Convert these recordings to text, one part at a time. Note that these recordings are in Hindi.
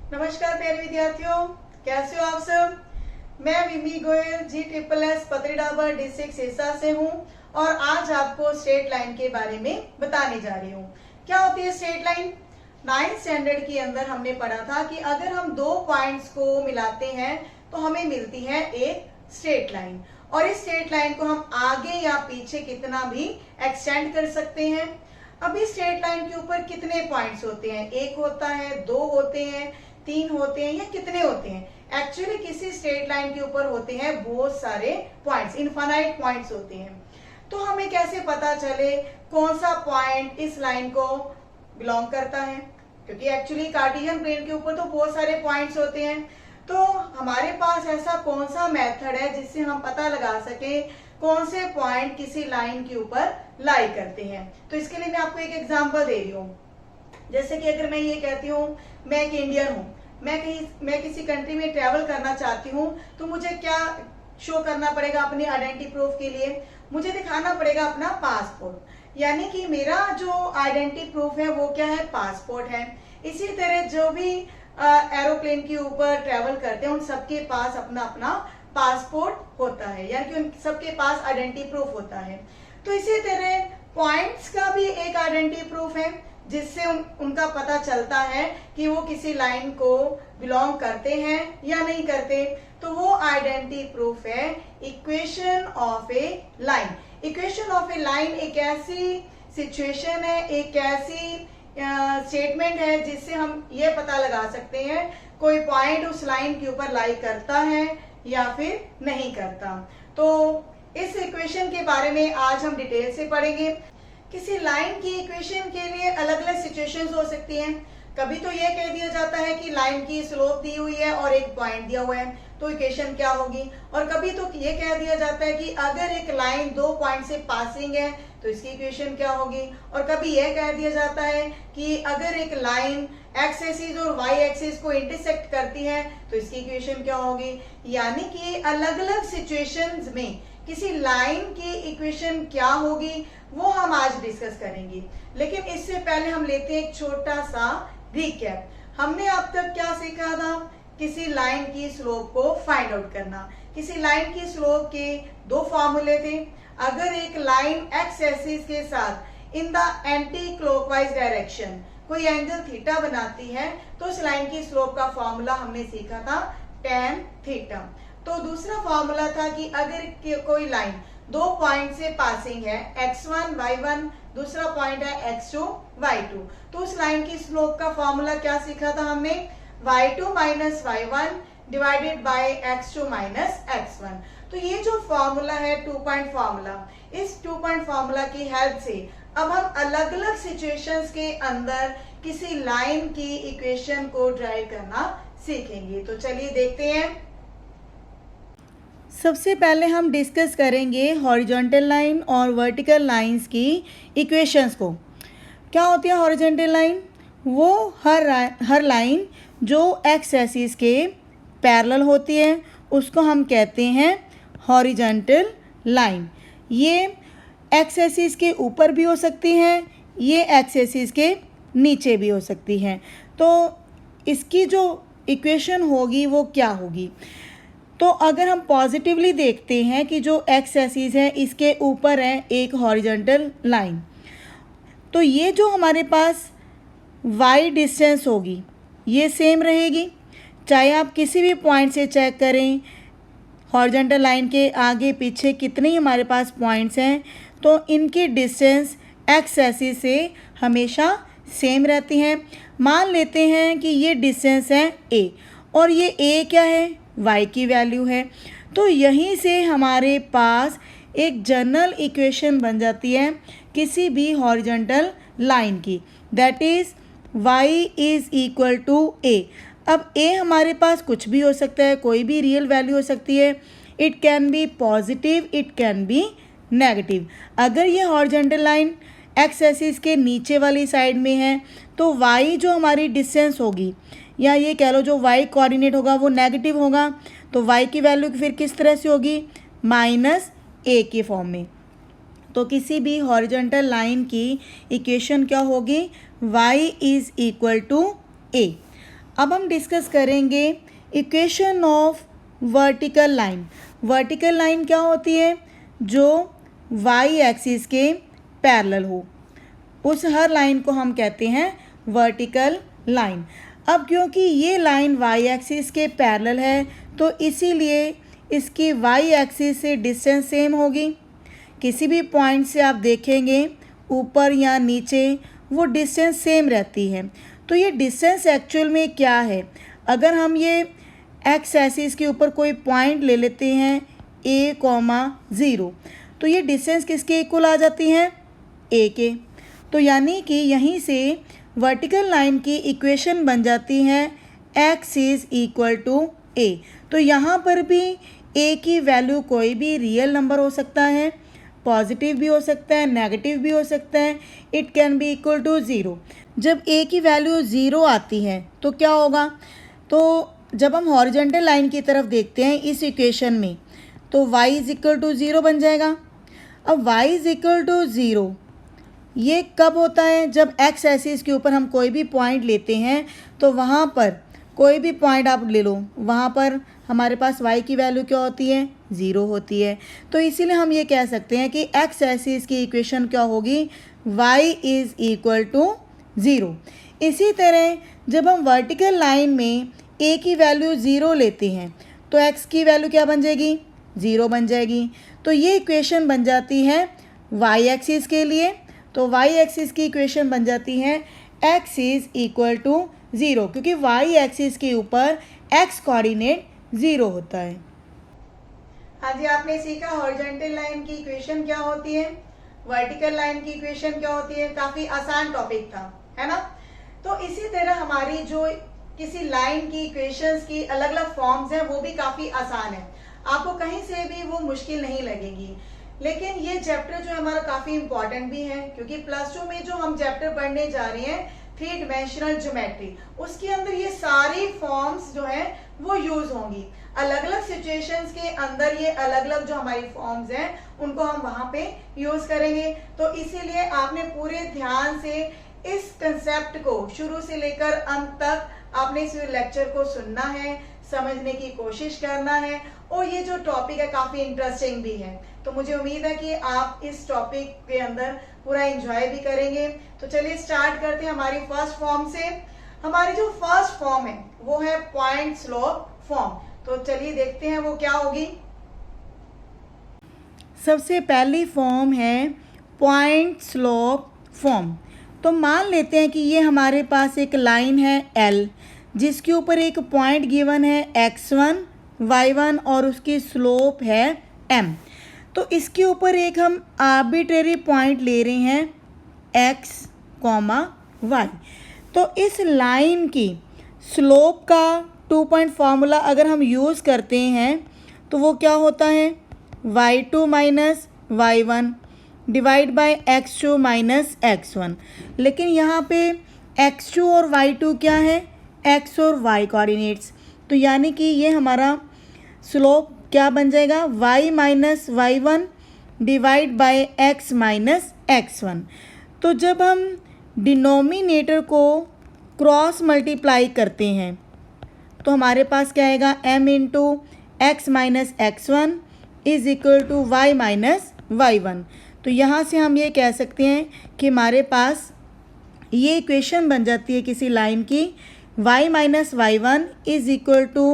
नमस्कार प्यारे विद्यार्थियों, कैसे हो आप सब। मैं विमी गोयल GSSS पत्रीडाबर डिस्ट्रिक्ट सिरसा से हूँ और आज आपको स्ट्रेट लाइन के बारे में बताने जा रही हूँ। क्या होती है स्ट्रेट लाइन? 9th स्टैंडर्ड के अंदर हमने पढ़ा था कि अगर हम दो पॉइंट्स को मिलाते हैं तो हमें मिलती है एक स्ट्रेट लाइन, और इस स्ट्रेट लाइन को हम आगे या पीछे कितना भी एक्सटेंड कर सकते हैं। अब इस स्ट्रेट लाइन के ऊपर कितने पॉइंट्स होते हैं? एक होता है, दो होते हैं, तीन होते हैं, या कितने होते हैं? एक्चुअली किसी स्ट्रेट लाइन के ऊपर होते हैं बहुत सारे पॉइंट्स, इनफाइनाइट पॉइंट्स होते हैं। तो हमें कैसे पता चले कौन सा पॉइंट इस लाइन को बिलोंग करता है? क्योंकि एक्चुअली कार्टेशियन प्लेन के ऊपर तो बहुत सारे पॉइंट्स होते हैं। तो हमारे पास ऐसा कौन सा मेथड है जिससे हम पता लगा सके कौन से पॉइंट किसी लाइन के ऊपर लाई करते हैं? तो इसके लिए मैं आपको एक एग्जांपल दे रही हूँ। जैसे कि अगर मैं ये कहती हूँ मैं एक इंडियन हूँ, मैं किसी कंट्री में ट्रेवल करना चाहती हूँ, तो मुझे क्या शो करना पड़ेगा अपनी आइडेंटिटी प्रूफ के लिए? मुझे दिखाना पड़ेगा अपना पासपोर्ट, यानी कि मेरा जो आइडेंटिटी प्रूफ है वो क्या है? पासपोर्ट है। इसी तरह जो भी एरोप्लेन के ऊपर ट्रेवल करते हैं उन सबके पास अपना अपना पासपोर्ट होता है, यानी कि उन सबके पास आइडेंटिटी प्रूफ होता है। तो इसी तरह पॉइंट्स का भी एक आइडेंटिटी प्रूफ है जिससे उनका पता चलता है कि वो किसी लाइन को बिलोंग करते हैं या नहीं करते। तो वो आइडेंटिटी प्रूफ है equation of A line. Equation of A line एक ऐसी सिचुएशन है, एक ऐसी स्टेटमेंट है जिससे हम ये पता लगा सकते हैं कोई पॉइंट उस लाइन के ऊपर लाई करता है या फिर नहीं करता। तो इस इक्वेशन के बारे में आज हम डिटेल से पढ़ेंगे। किसी लाइन की इक्वेशन के लिए अलग अलग सिचुएशंस हो सकती हैं। कभी तो ये कह दिया जाता है कि लाइन की स्लोप दी हुई है और एक पॉइंट दिया हुआ है, तो इक्वेशन क्या होगी? और कभी तो ये कह दिया जाता है कि अगर एक लाइन दो पॉइंट से पासिंग है तो इसकी इक्वेशन क्या होगी? और कभी यह कह दिया जाता है कि अगर एक लाइन एक्स एक्सिस और वाई एक्सिस को इंटरसेक्ट करती है तो इसकी इक्वेशन क्या होगी? यानी कि अलग अलग सिचुएशंस में किसी लाइन की इक्वेशन क्या होगी वो हम आज डिस्कस करेंगे। लेकिन इससे पहले हम लेते हैं एक छोटा सा रिकैप। हमने अब तक क्या सीखा था? किसी लाइन की स्लोप को फाइंड आउट करना। किसी लाइन की स्लोप के दो फॉर्मूले थे। अगर एक लाइन एक्स एक्सिस के साथ in the anti clockwise direction कोई एंगल थीटा बनाती है तो उस लाइन की स्लोप का फॉर्मूला हमने सीखा था tan थीटा। तो दूसरा फॉर्मूला था कि अगर कोई लाइन दो पॉइंट से पासिंग है, x1 y1, दूसरा पॉइंट है x2 y2, तो उस लाइन की स्लोप का फॉर्मूला क्या सीखा था हमने? y2 minus y1 divided by x2 minus x1। तो ये जो फॉर्मूला है 2 पॉइंट फॉर्मूला, इस 2 पॉइंट फॉर्मूला की हेल्प से अब हम अलग अलग सिचुएशंस के अंदर किसी लाइन की इक्वेशन को ड्राइव करना सीखेंगे। तो चलिए देखते हैं। सबसे पहले हम डिस्कस करेंगे हॉरिजॉन्टल लाइन और वर्टिकल लाइंस की इक्वेशंस को। क्या होती है हॉरिजॉन्टल लाइन? वो हर लाइन जो एक्स एक्सिस के पैरेलल होती है उसको हम कहते हैं हॉरिजॉन्टल लाइन। ये एक्स एक्सिस के ऊपर भी हो सकती हैं, ये एक्स एक्सिस के नीचे भी हो सकती हैं। तो इसकी जो इक्वेशन होगी वो क्या होगी? तो अगर हम पॉजिटिवली देखते हैं कि जो एक्स एक्सिस है इसके ऊपर है एक हॉरिजॉन्टल लाइन, तो ये जो हमारे पास वाई डिस्टेंस होगी ये सेम रहेगी। चाहे आप किसी भी पॉइंट से चेक करें हॉरिजॉन्टल लाइन के आगे पीछे कितने ही हमारे पास पॉइंट्स हैं, तो इनकी डिस्टेंस एक्स एक्सिस से हमेशा सेम रहती हैं। मान लेते हैं कि ये डिस्टेंस है ए और ये ए क्या है? y की वैल्यू है। तो यहीं से हमारे पास एक जनरल इक्वेशन बन जाती है किसी भी हॉरिजॉन्टल लाइन की, that is y is equal to a। अब a हमारे पास कुछ भी हो सकता है, कोई भी रियल वैल्यू हो सकती है। It can B positive, it can B negative. अगर ये हॉरिजॉन्टल लाइन एक्स एक्सिस के नीचे वाली साइड में है तो y जो हमारी डिस्टेंस होगी या ये कह लो जो y कोऑर्डिनेट होगा वो नेगेटिव होगा। तो y की वैल्यू फिर किस तरह से होगी? -a के फॉर्म में। तो किसी भी हॉरिजॉन्टल लाइन की इक्वेशन क्या होगी? y is equal to a। अब हम डिस्कस करेंगे equation of vertical line. Vertical line क्या होती है? जो वाई एक्सिस के पैरेलल हो, उस हर लाइन को हम कहते हैं वर्टिकल लाइन। अब क्योंकि ये लाइन वाई एक्सिस के पैरेलल है तो इसीलिए इसकी वाई एक्सिस से डिस्टेंस सेम होगी। किसी भी पॉइंट से आप देखेंगे ऊपर या नीचे, वो डिस्टेंस सेम रहती है। तो ये डिस्टेंस एक्चुअल में क्या है? अगर हम ये एक्स एक्सिस के ऊपर कोई पॉइंट ले लेते हैं a,0, तो ये डिस्टेंस किसके इक्वल आ जाती हैं? a के। तो यानी कि यहीं से वर्टिकल लाइन की इक्वेशन बन जाती है x is equal to a। तो यहाँ पर भी a की वैल्यू कोई भी रियल नंबर हो सकता है, पॉजिटिव भी हो सकता है, नेगेटिव भी हो सकता है, it can be equal to 0। जब a की वैल्यू 0 आती है तो क्या होगा? तो जब हम हॉरिजॉन्टल लाइन की तरफ देखते हैं इस इक्वेशन में, तो y इज इक्वल टू 0 बन जाएगा। अब y इज इक्वल टू 0 ये कब होता है? जब x एक्सिस के ऊपर हम कोई भी पॉइंट लेते हैं तो वहाँ पर कोई भी पॉइंट आप ले लो, वहाँ पर हमारे पास y की वैल्यू क्या होती है? 0 होती है। तो इसीलिए हम ये कह सकते हैं कि x एक्सिस की इक्वेशन क्या होगी? y is equal to 0। इसी तरह जब हम वर्टिकल लाइन में a की वैल्यू 0 लेते हैं तो x की वैल्यू क्या बन जाएगी? 0 बन जाएगी। तो ये इक्वेशन बन जाती है y एक्सिस के लिए। तो y एक्सिस की इक्वेशन बन जाती है x इज़ इक्वल टू 0, क्योंकि y एक्सिस के ऊपर x कोऑर्डिनेट 0 होता है। हाँ जी, आपने सीखा हॉरिजॉन्टल लाइन की इक्वेशन क्या होती है, वर्टिकल लाइन की इक्वेशन क्या होती है। काफी आसान टॉपिक था, है ना। तो इसी तरह हमारी जो किसी लाइन की इक्वेशंस की अलग अलग फॉर्म्स हैं वो भी काफी आसान है, आपको कहीं से भी वो मुश्किल नहीं लगेगी। लेकिन ये चैप्टर जो है हमारा काफी इंपॉर्टेंट भी है, क्योंकि +2 में जो हम चैप्टर पढ़ने जा रहे हैं 3 डायमेंशनल ज्योमेट्री, उसके अंदर ये सारी फॉर्म्स जो है वो यूज होंगी। अलग अलग सिचुएशंस के अंदर ये अलग अलग जो हमारी फॉर्म्स हैं उनको हम वहां पे यूज करेंगे। तो इसीलिए आपने पूरे ध्यान से इस कंसेप्ट को शुरू से लेकर अंत तक आपने इस लेक्चर को सुनना है, समझने की कोशिश करना है। और ये जो टॉपिक है काफी इंटरेस्टिंग भी है, तो मुझे उम्मीद है कि आप इस टॉपिक के अंदर पूरा एंजॉय भी करेंगे। तो चलिए स्टार्ट करते हैं हमारी फर्स्ट फॉर्म से। हमारी जो फर्स्ट फॉर्म है वो है पॉइंट स्लोप फॉर्म। तो चलिए देखते हैं वो क्या होगी। सबसे पहली फॉर्म है पॉइंट स्लोप फॉर्म। तो मान लेते हैं कि ये हमारे पास एक लाइन है L, जिसके ऊपर एक पॉइंट गिवन है x1, y1 और उसकी स्लोप है m। तो इसके ऊपर एक हम आर्बिट्रेरी पॉइंट ले रहे हैं x, y। तो इस लाइन की स्लोप का 2 पॉइंट फार्मूला अगर हम यूज़ करते हैं तो वो क्या होता है? y2 minus y1 divide by x2 minus x1। लेकिन यहाँ पे x2 और y2 क्या है? x और y कोऑर्डिनेट्स। तो यानी कि ये हमारा स्लोप क्या बन जाएगा? y minus y1 divide bye x minus x1। तो जब हम डिनोमिनेटर को क्रॉस मल्टीप्लाई करते हैं तो हमारे पास क्या आएगा? m into x minus x1 is equal to y minus y1। तो यहाँ से हम ये कह सकते हैं कि हमारे पास ये इक्वेशन बन जाती है किसी लाइन की y minus y1 is equal to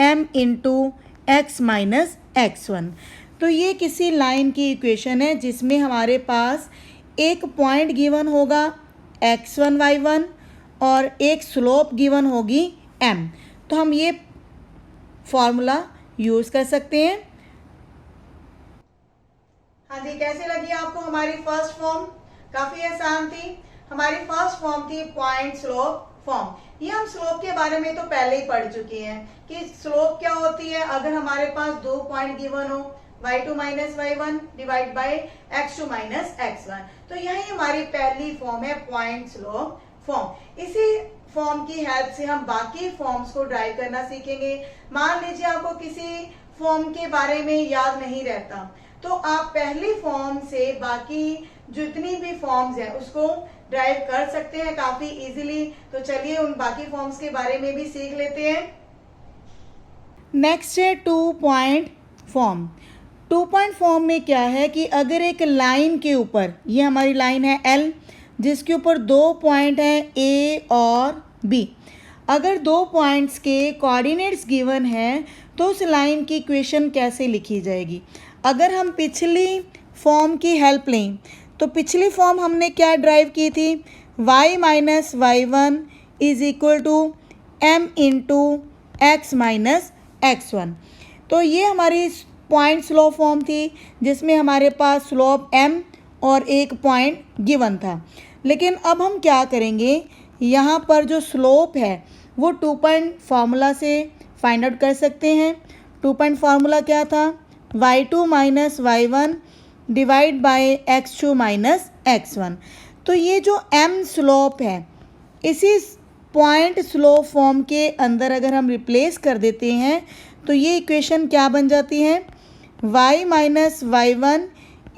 m into x minus x1। तो ये किसी लाइन की इक्वेशन है जिसमें हमारे पास एक पॉइंट गिवन होगा x1 y1 और एक स्लोप गिवन होगी m। तो हम ये फॉर्मूला यूज़ कर सकते हैं। हाँ जी, कैसे लगी आपको हमारी फर्स्ट फॉर्म? काफी आसान थी। हमारी फर्स्ट फॉर्म थी पॉइंट स्लोप फॉर्म। ये हम स्लोप के बारे में तो पहले ही पढ़ चुके हैं कि स्लोप क्या होती है। अगर हमारे पास 2 पॉइंट गिवन हो y2 minus y1 divide by x2 minus x1, तो यही हमारी पहली फॉर्म है पॉइंट स्लोप फॉर्म। इसी फॉर्म की हेल्प से हम बाकी फॉर्म्स को ड्राइव करना सीखेंगे। मान लीजिए आपको किसी फॉर्म के बारे में याद नहीं रहता, तो आप पहली फॉर्म से बाकी जितनी भी फॉर्म्स हैं उसको ड्राइव कर सकते हैं काफी इजीली। तो चलिए उन बाकी फॉर्म्स के बारे में भी सीख लेते हैं। नेक्स्ट है 2 पॉइंट फॉर्म। 2 पॉइंट फॉर्म में क्या है कि अगर एक लाइन के ऊपर, ये हमारी लाइन है L जिसके ऊपर 2 पॉइंट हैं A और B, अगर 2 पॉइंट्स के कोऑर्डिनेट्स गिवन हैं तो उस लाइन की इक्वेशन कैसे लिखी जाएगी। अगर हम पिछली फॉर्म की हेल्प लें तो पिछली फॉर्म हमने क्या ड्राइव की थी, y minus y1 is equal to m into x minus x1। तो ये हमारी पॉइंट स्लोप फॉर्म थी जिसमें हमारे पास स्लोप m और एक पॉइंट गिवन था। लेकिन अब हम क्या करेंगे, यहाँ पर जो स्लोप है वो 2 पॉइंट फार्मूला से फाइंड आउट कर सकते हैं। 2 पॉइंट फार्मूला क्या था, y2 minus y1 divide by x2 minus x1। तो ये जो m स्लोप है इसी पॉइंट स्लोप फॉर्म के अंदर अगर हम रिप्लेस कर देते हैं तो ये इक्वेशन क्या बन जाती है, y minus y1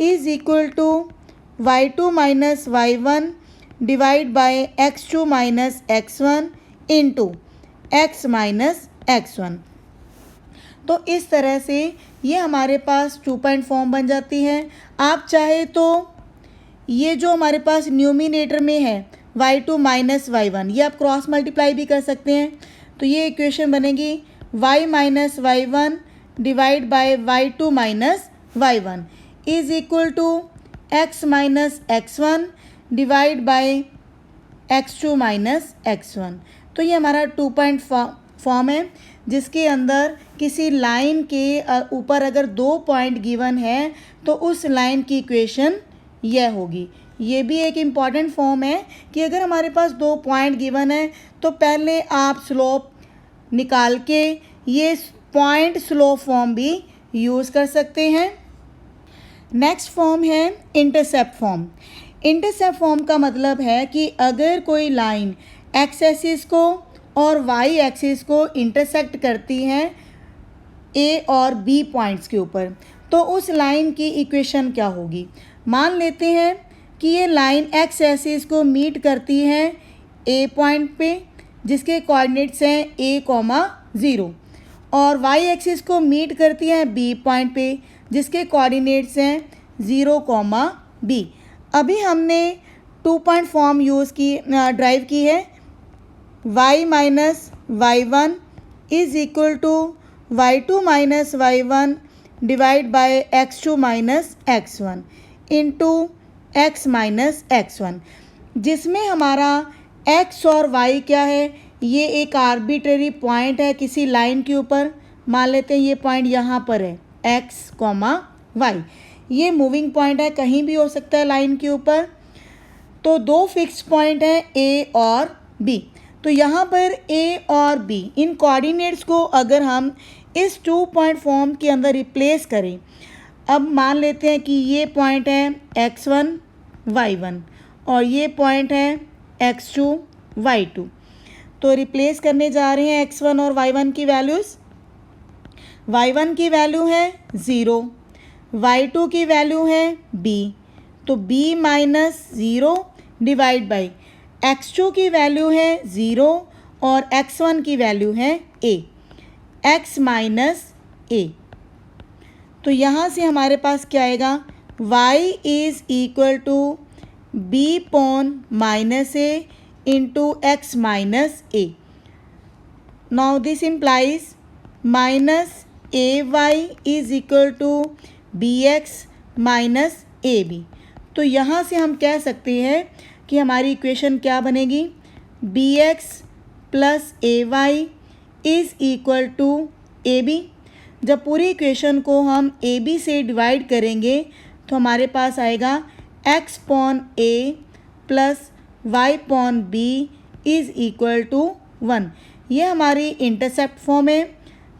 is equal to y2 minus y1 divide by x2 minus x1 into x minus x1। तो इस तरह से ये हमारे पास 2 पॉइंट फॉर्म बन जाती है। आप चाहे तो ये जो हमारे पास न्यूमिनेटर में है y2 माइनस y1, ये आप क्रॉस मल्टीप्लाई भी कर सकते हैं। तो ये इक्वेशन बनेगी y minus y1 divide by y2 minus y1 is equal to x minus x1 divide by x2 minus x1। तो ये हमारा 2 पॉइंट फॉर्म है जिसके अंदर किसी लाइन के ऊपर अगर 2 पॉइंट गिवन है तो उस लाइन की इक्वेशन यह होगी। ये भी एक इम्पॉर्टेंट फॉर्म है कि अगर हमारे पास 2 पॉइंट गिवन है तो पहले आप स्लोप निकाल के ये पॉइंट स्लोप फॉर्म भी यूज़ कर सकते हैं। नेक्स्ट फॉर्म है इंटरसेप्ट फॉर्म। इंटरसेप्ट फॉर्म का मतलब है कि अगर कोई लाइन एक्स एक्सिस को और वाई एक्सिस को इंटरसेक्ट करती हैं ए और बी पॉइंट्स के ऊपर, तो उस लाइन की इक्वेशन क्या होगी। मान लेते हैं कि ये लाइन एक्स एक्सिस को मीट करती है ए पॉइंट पे जिसके कोऑर्डिनेट्स हैं a,0 और वाई एक्सिस को मीट करती है बी पॉइंट पे जिसके कोऑर्डिनेट्स हैं 0,b। अभी हमने 2 पॉइंट फॉर्म ड्राइव की है y minus y1 is equal to y2 minus y1 divide by x2 minus x1 into x minus x1, जिसमें हमारा x और y क्या है, ये एक आर्बिट्रेरी पॉइंट है किसी लाइन के ऊपर। मान लेते हैं ये पॉइंट यहाँ पर है x, y, ये मूविंग पॉइंट है, कहीं भी हो सकता है लाइन के ऊपर। तो 2 फिक्स पॉइंट हैं a और b। तो यहाँ पर a और b इन कोऑर्डिनेट्स को अगर हम इस 2 पॉइंट फॉर्म के अंदर रिप्लेस करें, अब मान लेते हैं कि ये पॉइंट है x1 y1 और ये पॉइंट है x2 y2। तो रिप्लेस करने जा रहे हैं x1 और y1 की वैल्यूज़। y1 की वैल्यू है 0, y2 की वैल्यू है b, तो b minus 0 divide by x2 की वैल्यू है 0 और x1 की वैल्यू है a, x माइनस a। तो यहाँ से हमारे पास क्या आएगा, y is equal to b upon minus a into x minus a। Now this implies minus ay is equal to bx minus ab। तो यहाँ से हम कह सकते हैं कि हमारी इक्वेशन क्या बनेगी, bx plus ay is equal to ab। जब पूरी इक्वेशन को हम ab से डिवाइड करेंगे तो हमारे पास आएगा x upon a plus y upon b is equal to 1। ये हमारी इंटरसेप्ट फॉर्म है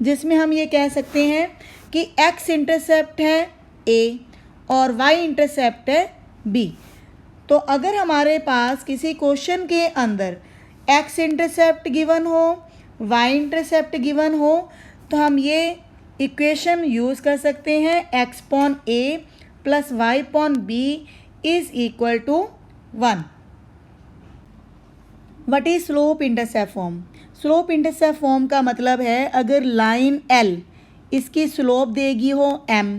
जिसमें हम ये कह सकते हैं कि x इंटरसेप्ट है a और y इंटरसेप्ट है b। तो अगर हमारे पास किसी क्वेश्चन के अंदर x इंटरसेप्ट गिवन हो, y इंटरसेप्ट गिवन हो, तो हम ये इक्वेशन यूज़ कर सकते हैं x upon a plus y upon b is equal to 1। What is slope intercept form? Slope intercept form का मतलब है अगर लाइन L इसकी स्लोप देगी हो m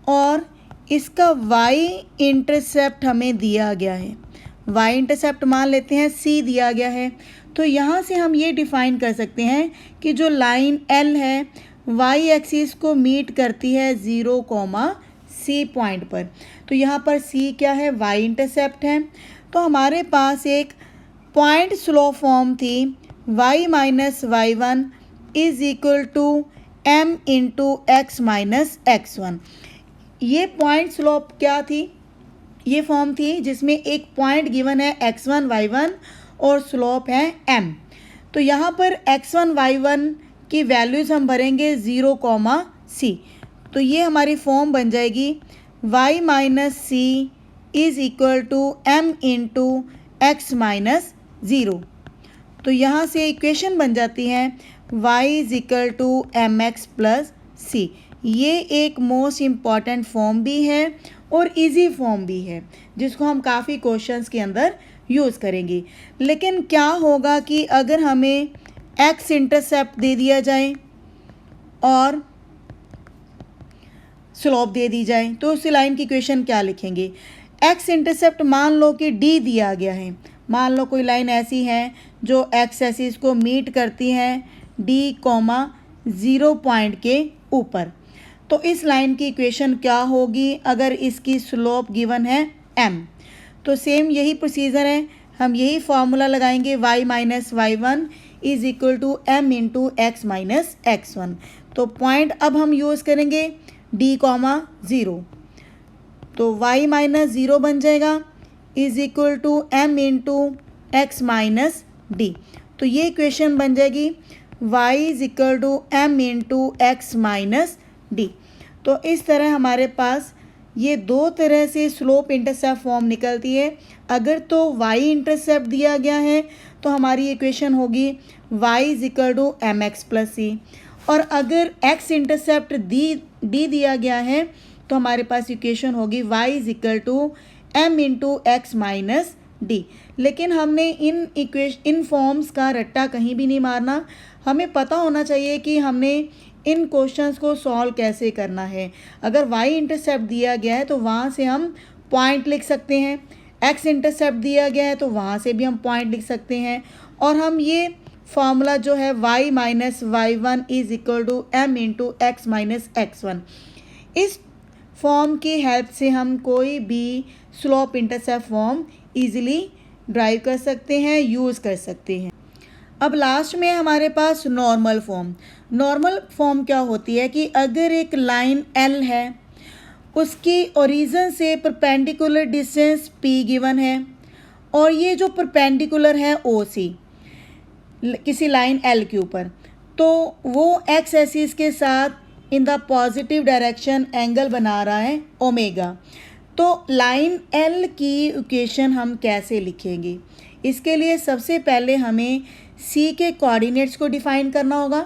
और इसका y इंटरसेप्ट हमें दिया गया है, y इंटरसेप्ट मान लेते हैं c दिया गया है, तो यहाँ से हम ये डिफ़ाइन कर सकते हैं कि जो लाइन L है y एक्सिस को मीट करती है 0, c पॉइंट पर। तो यहाँ पर c क्या है? y इंटरसेप्ट है। तो हमारे पास एक पॉइंट स्लोप फॉर्म थी y minus y1 is equal to m into x minus x1। ये पॉइंट स्लोप क्या थी? ये फॉर्म थी जिसमें एक पॉइंट गिवन है x1 y1 और स्लोप है m। तो यहाँ पर x1 y1 की वैल्यूज़ हम भरेंगे 0, c। तो ये हमारी फॉर्म बन जाएगी y minus c is equal to m into x minus 0। तो यहाँ से इक्वेशन बन जाती है y is equal to M X plus C. ये एक मोस्ट इम्पॉर्टेंट फॉर्म भी है और इजी फॉर्म भी है जिसको हम काफ़ी क्वेश्चंस के अंदर यूज़ करेंगे। लेकिन क्या होगा कि अगर हमें x इंटरसेप्ट दे दिया जाए और स्लोप दे दी जाए तो उस लाइन की इक्वेशन क्या लिखेंगे? x इंटरसेप्ट मान लो कि d दिया गया है, मान लो कोई लाइन ऐसी है जो x एक्सिस को मीट करती है d, 0 पॉइंट के ऊपर। तो इस लाइन की इक्वेशन क्या होगी अगर इसकी स्लोप गिवन है m? तो सेम यही प्रोसीजर है, हम यही फार्मूला लगाएंगे y minus y1 is equal to m into x minus x1। तो पॉइंट अब हम यूज़ करेंगे d, 0। तो y माइनस 0 बन जाएगा is equal to m into x minus d. तो ये इक्वेशन बन जाएगी y is equal to m into x minus d. तो इस तरह हमारे पास ये दो तरह से स्लोप इंटरसेप्ट फॉर्म निकलती है। अगर तो y इंटरसेप्ट दिया गया है तो हमारी इक्वेशन होगी y is equal to M X plus C, और अगर x इंटरसेप्ट d दिया गया है तो हमारे पास इक्वेशन होगी y is equal to m into x minus d. लेकिन हमने इन फॉर्म्स का रट्टा कहीं भी नहीं मारना, हमें पता होना चाहिए कि हमने इन क्वेश्चंस को सॉल्व कैसे करना है। अगर y इंटरसेप्ट दिया गया है तो वहाँ से हम पॉइंट लिख सकते हैं, x इंटरसेप्ट दिया गया है तो वहाँ से भी हम पॉइंट लिख सकते हैं, और हम ये फार्मूला जो है y minus y1 is equal to m into x minus x1, इस फॉर्म की हेल्प से हम कोई भी slope intercept form easily derive कर सकते हैं, यूज़ कर सकते हैं। अब लास्ट में हमारे पास नॉर्मल फॉर्म। नॉर्मल फॉर्म क्या होती है कि अगर एक लाइन L है, उसकी ओरिजिन से परपेंडिकुलर डिस्टेंस P गिवन है, और ये जो परपेंडिकुलर है OC किसी लाइन L के ऊपर, तो वो x एक्सिस के साथ in the positive direction angle बना रहा है ओमेगा। तो लाइन L की इक्वेशन हम कैसे लिखेंगे? इसके लिए सबसे पहले हमें C के कोऑर्डिनेट्स को डिफाइन करना होगा।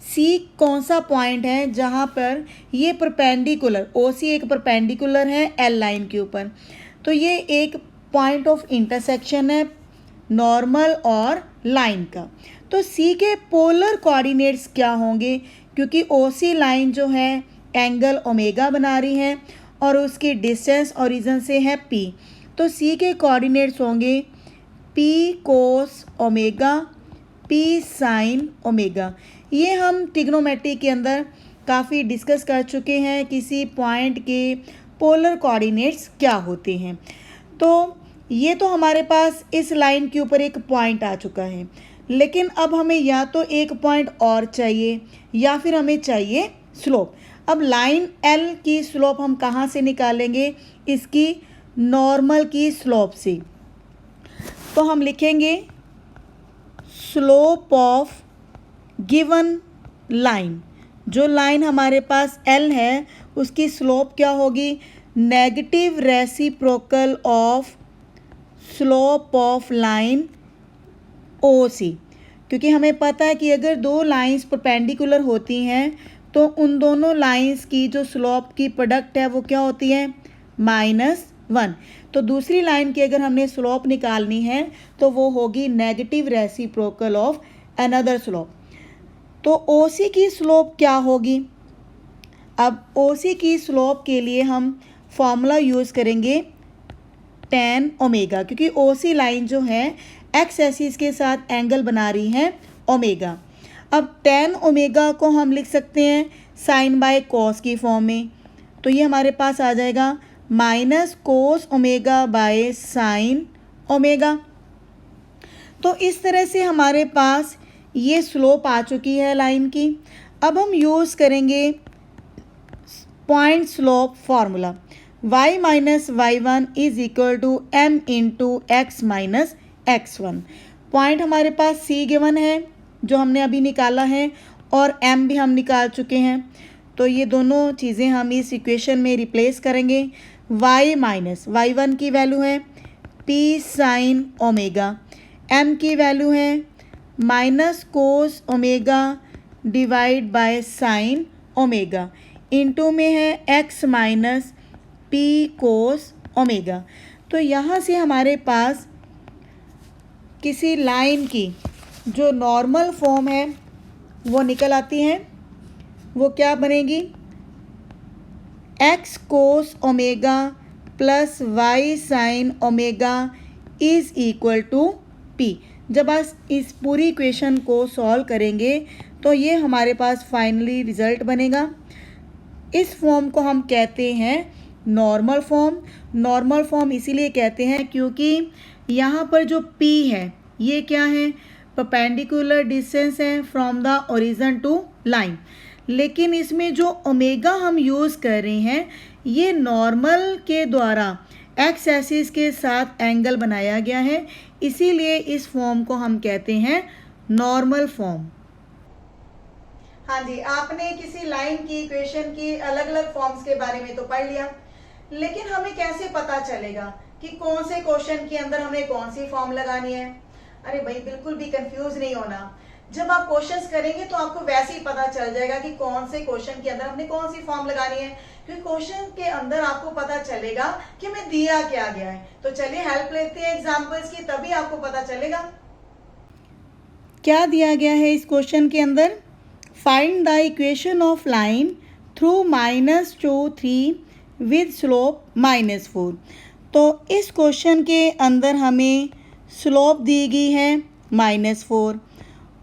C कौन सा पॉइंट है जहाँ पर ये परपेंडिकुलर OC एक परपेंडिकुलर है L लाइन के ऊपर, तो ये एक पॉइंट ऑफ इंटरसेक्शन है नॉर्मल और लाइन का। तो C के पोलर कोऑर्डिनेट्स क्या होंगे? क्योंकि OC लाइन जो है एंगल ओमेगा बना रही है और उसकी डिस्टेंस ओरिजिन से है P, तो C के कोऑर्डिनेट्स होंगे P कोस ओमेगा, P साइन ओमेगा। ये हम ट्रिग्नोमेट्री के अंदर काफ़ी डिस्कस कर चुके हैं, किसी पॉइंट के पोलर कोऑर्डिनेट्स क्या होते हैं। तो ये तो हमारे पास इस लाइन के ऊपर एक पॉइंट आ चुका है, लेकिन अब हमें या तो एक पॉइंट और चाहिए या फिर हमें चाहिए स्लोप। अब लाइन L की स्लोप हम कहाँ से निकालेंगे? इसकी नॉर्मल की स्लोप से। तो हम लिखेंगे स्लोप ऑफ गिवन लाइन। जो लाइन हमारे पास L है उसकी स्लोप क्या होगी? Negative reciprocal of slope of line OC। क्योंकि हमें पता है कि अगर दो लाइंस परपेंडिकुलर होती हैं तो उन दोनों लाइंस की जो स्लोप की प्रोडक्ट है वो क्या होती है, -1। तो दूसरी लाइन की अगर हमने स्लोप निकालनी है तो वो होगी negative reciprocal of another slope. तो OC की स्लोप क्या होगी? अब OC की स्लोप के लिए हम फॉर्मूला यूज़ करेंगे tan ओमेगा, क्योंकि OC लाइन जो है एक्स एक्सिस के साथ एंगल बना रही है ओमेगा। अब tan ओमेगा को हम लिख सकते हैं साइन बाय कॉस की फॉर्म में, तो ये हमारे पास आ जाएगा minus cos omega by sine omega. तो इस तरह से हमारे पास ये स्लोप आ चुकी है लाइन की। अब हम यूज़ करेंगे point slope formula, y minus y1 is equal to m into x minus x1। Point हमारे पास C गिवन है जो हमने अभी निकाला है, और m भी हम निकाल चुके हैं। तो ये दोनों चीज़ें हम इस इक्वेशन में रिप्लेस करेंगे। y माइनस y1 की वैल्यू है p साइन ओमेगा, m की वैल्यू है minus cos omega divide by sine omega, into में है x माइनस p कोस ओमेगा। तो यहाँ से हमारे पास किसी लाइन की जो नॉर्मल फॉर्म है वो निकल आती है। वो क्या बनेगी, x cos omega plus y sine omega is equal to p। जब आप इस पूरी इक्वेशन को सॉल्व करेंगे तो ये हमारे पास फाइनली रिज़ल्ट बनेगा। इस फॉर्म को हम कहते हैं नॉर्मल फॉर्म। नॉर्मल फॉर्म इसीलिए कहते हैं क्योंकि यहाँ पर जो p है ये क्या है, परपेंडिकुलर डिस्टेंस है from the origin to line. लेकिन इसमें जो ओमेगा हम यूज़ कर रहे हैं ये नॉर्मल के द्वारा एक्स एक्सिस के साथ एंगल बनाया गया है, इसीलिए इस फॉर्म को हम कहते हैं नॉर्मल फॉर्म। हाँ जी, आपने किसी लाइन की इक्वेशन की अलग अलग फॉर्म्स के बारे में तो पढ़ लिया, लेकिन हमें कैसे पता चलेगा कि कौन से क्वेश्चन के अंदर हमें कौन सी फॉर्म लगानी है? अरे भाई बिल्कुल भी कंफ्यूज नहीं होना। जब आप क्वेश्चंस करेंगे तो आपको वैसे ही पता चल जाएगा कि कौन से क्वेश्चन के अंदर हमने कौन सी फॉर्म लगानी है, क्योंकि क्वेश्चन के अंदर आपको पता चलेगा कि हमें दिया क्या गया है। तो चलिए हेल्प लेते हैं एग्जांपल्स की, तभी आपको पता चलेगा क्या दिया गया है इस क्वेश्चन के अंदर। Find the equation of line through -2 3 with slope -4। तो इस क्वेश्चन के अंदर हमें स्लोप दी गई है -4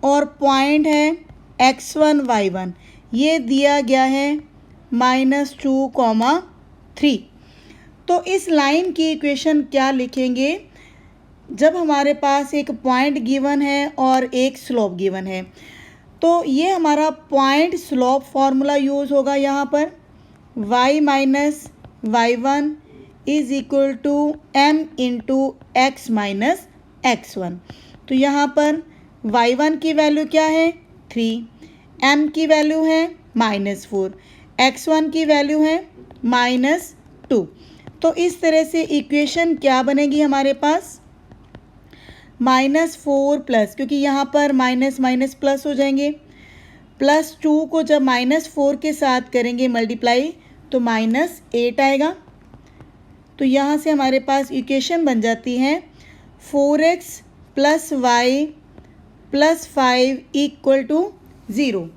और पॉइंट है x1 y1, ये दिया गया है -2, 3। तो इस लाइन की इक्वेशन क्या लिखेंगे जब हमारे पास एक पॉइंट गिवन है और एक स्लोप गिवन है? तो ये हमारा पॉइंट स्लोप फार्मूला यूज़ होगा यहाँ पर, y minus y1 is equal to m into x minus x1। तो यहाँ पर y1 की वैल्यू क्या है 3, m की वैल्यू है -4, x1 की वैल्यू है -2। तो इस तरह से इक्वेशन क्या बनेगी हमारे पास, -4 प्लस, क्योंकि यहाँ पर माइनस माइनस प्लस हो जाएंगे, +2 को जब -4 के साथ करेंगे मल्टीप्लाई तो -8 आएगा। तो यहाँ से हमारे पास इक्वेशन बन जाती है 4x + y + 5 = 0।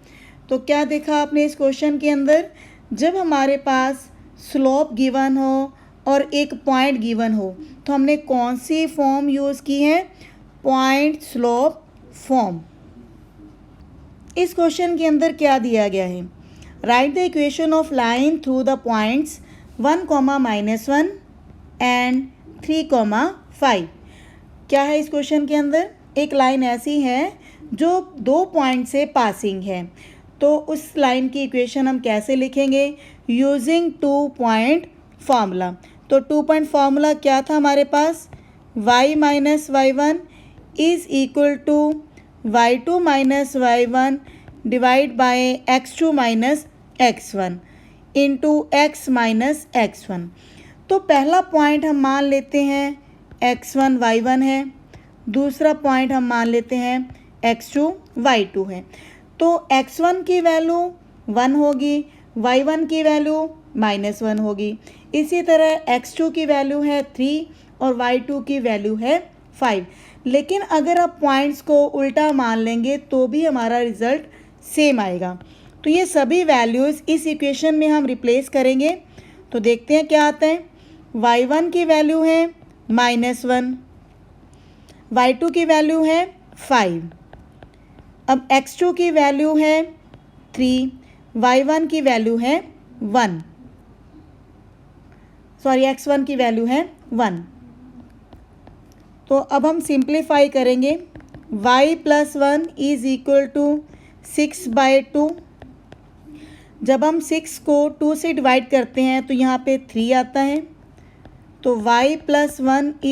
तो क्या देखा आपने इस क्वेश्चन के अंदर, जब हमारे पास स्लोप गिवन हो और एक पॉइंट गिवन हो तो हमने कौन सी फॉर्म यूज़ की है, पॉइंट स्लोप फॉर्म। इस क्वेश्चन के अंदर क्या दिया गया है, right the equation of line through the points 1, -1 and 3, 5। क्या है इस क्वेश्चन के अंदर, एक लाइन ऐसी है जो 2 पॉइंट से पासिंग है, तो उस लाइन की इक्वेशन हम कैसे लिखेंगे, यूजिंग 2 पॉइंट फार्मूला। तो 2 पॉइंट फार्मूला क्या था हमारे पास, y minus y1 is equal to y2 minus y1 divide by x2 minus x1 into x minus x1। तो पहला पॉइंट हम मान लेते हैं x1 y1 है, दूसरा पॉइंट हम मान लेते हैं x2 y2 है। तो x1 की वैल्यू 1 होगी, y1 की वैल्यू -1 होगी। इसी तरह x2 की वैल्यू है 3 और y2 की वैल्यू है 5। लेकिन अगर आप पॉइंट्स को उल्टा मान लेंगे तो भी हमारा रिजल्ट सेम आएगा। तो ये सभी वैल्यूज़ इस इक्वेशन में हम रिप्लेस करेंगे। तो देखते हैं क्या आता है। y1 की वैल्यू है -1, y2 की वैल्यू है 5। अब x2 की वैल्यू है 3, y1 की वैल्यू है 1, सॉरी x1 की वैल्यू है 1। तो अब हम सिंप्लीफाई करेंगे। y + 1 = 6/2। जब हम 6 को 2 से डिवाइड करते हैं तो यहाँ पे 3 आता है। तो y + 1 =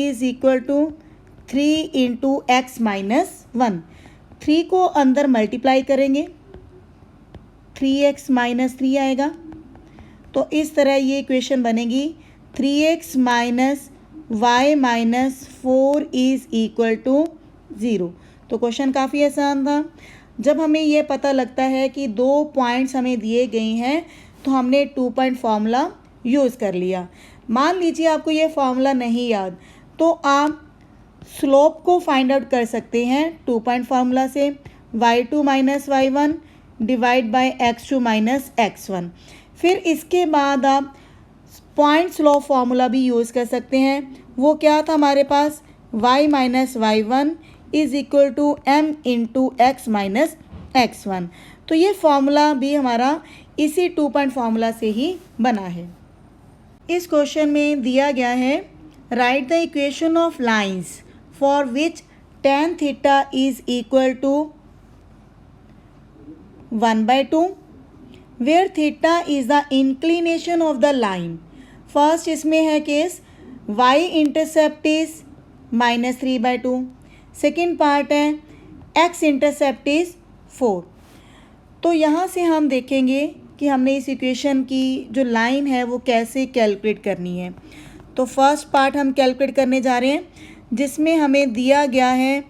3 × x - 1। 3 को अंदर मल्टीप्लाई करेंगे, 3x - 3 आएगा। तो इस तरह ये इक्वेशन बनेगी 3x - y - 4 = 0। तो क्वेश्चन काफ़ी आसान था। जब हमें ये पता लगता है कि 2 पॉइंट्स हमें दिए गए हैं तो हमने 2 पॉइंट फार्मूला यूज़ कर लिया। मान लीजिए आपको ये फार्मूला नहीं याद, तो आप स्लोप को फाइंड आउट कर सकते हैं 2 पॉइंट फार्मूला से। y2 - y1 divide by x2 - x1। फिर इसके बाद आप पॉइंट स्लोप फार्मूला भी यूज़ कर सकते हैं। वो क्या था हमारे पास, y - y1 = m × x - x1। तो ये फार्मूला भी हमारा इसी 2 पॉइंट फार्मूला से ही बना है। इस क्वेश्चन में दिया गया है, right the equation of lines for which tan θ = 1/2 where θ is the inclination of the line। First इसमें है case y intercept is -3/2। Second part है x इंटरसेप्ट इज 4। तो यहाँ से हम देखेंगे कि हमने इस इक्वेशन की जो लाइन है वो कैसे कैलकुलेट करनी है। तो फर्स्ट पार्ट हम कैलकुलेट करने जा रहे हैं, जिसमें हमें दिया गया है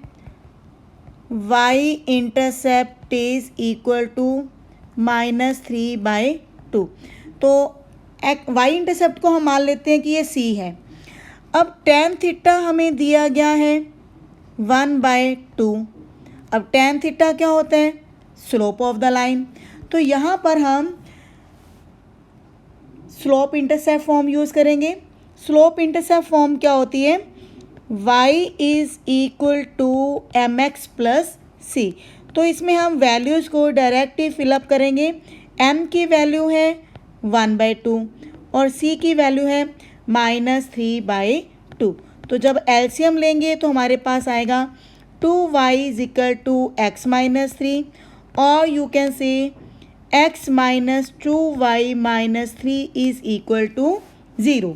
y इंटरसेप्ट इज = -3/2। तो y इंटरसेप्ट को हम मान लेते हैं कि ये c है। अब tan θ हमें दिया गया है 1/2। अब tan θ क्या होता है, स्लोप ऑफ द लाइन। तो यहाँ पर हम स्लोप इंटरसेप्ट फॉर्म यूज़ करेंगे। स्लोप इंटरसेप्ट फॉर्म क्या होती है, y = mx + c। तो इसमें हम वैल्यूज़ को डायरेक्टली फिलअप करेंगे। m की वैल्यू है 1/2 और c की वैल्यू है -3/2। तो जब एलसीएम लेंगे तो हमारे पास आएगा 2y = x - 3 और you can say x - 2y - 3 = 0।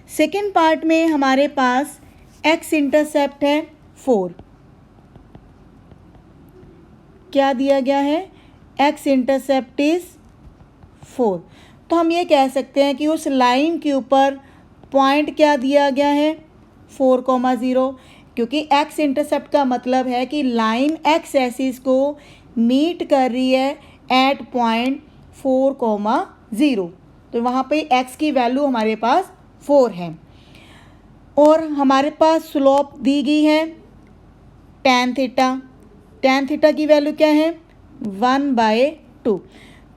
Second part में हमारे पास x इंटरसेप्ट है 4। क्या दिया गया है, x इंटरसेप्ट इज 4। तो हम ये कह सकते हैं कि उस लाइन के ऊपर पॉइंट क्या दिया गया है, 4,0, क्योंकि x इंटरसेप्ट का मतलब है कि लाइन x एक्सिस को मीट कर रही है एट पॉइंट 4,0। तो वहाँ पे x की वैल्यू हमारे पास 4 है और हमारे पास स्लोप दी गई है tan θ। tan θ की वैल्यू क्या है, 1/2।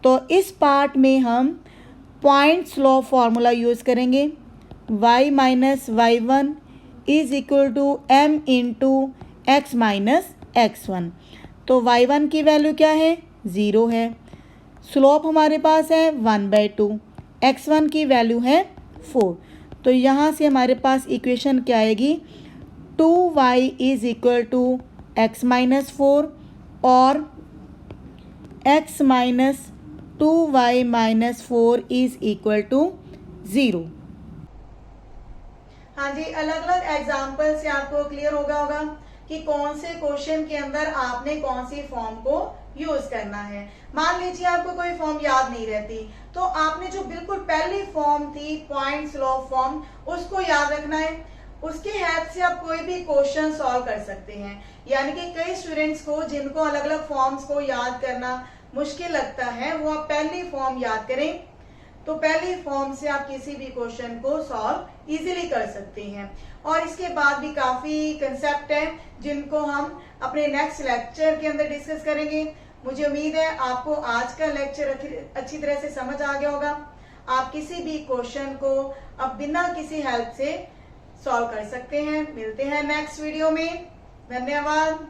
तो इस पार्ट में हम पॉइंट स्लोप फार्मूला यूज़ करेंगे। y - y1 = m × x - x1। तो y1 की वैल्यू क्या है, 0 है। स्लोप हमारे पास है 1/2, x1 की वैल्यू है 4। तो यहाँ से हमारे पास इक्वेशन क्या आएगी, 2y = x - 4 और x - 2y - 4 = 0। हाँ जी, अलग अलग एग्जाम्पल से आपको क्लियर होगा कि कौन से क्वेश्चन के अंदर आपने कौन सी फॉर्म को यूज करना है। मान लीजिए आपको कोई फॉर्म याद नहीं रहती, तो आपने जो बिल्कुल पहली फॉर्म थी पॉइंट स्लोप फॉर्म, उसको याद रखना है। उसकी हेल्प से आप कोई भी क्वेश्चन सॉल्व कर सकते हैं। यानी कि कई स्टूडेंट्स को जिनको अलग अलग फॉर्म्स को याद करना मुश्किल लगता है वो आप पहली फॉर्म याद करें। तो पहली फॉर्म से आप किसी भी क्वेश्चन को सॉल्व इजीली कर सकते हैं। और इसके बाद भी काफी कंसेप्ट हैं जिनको हम अपने नेक्स्ट लेक्चर के अंदर डिस्कस करेंगे। मुझे उम्मीद है आपको आज का लेक्चर अच्छी तरह से समझ आ गया होगा। आप किसी भी क्वेश्चन को अब बिना किसी हेल्प से सॉल्व कर सकते हैं। मिलते हैं नेक्स्ट वीडियो में। धन्यवाद।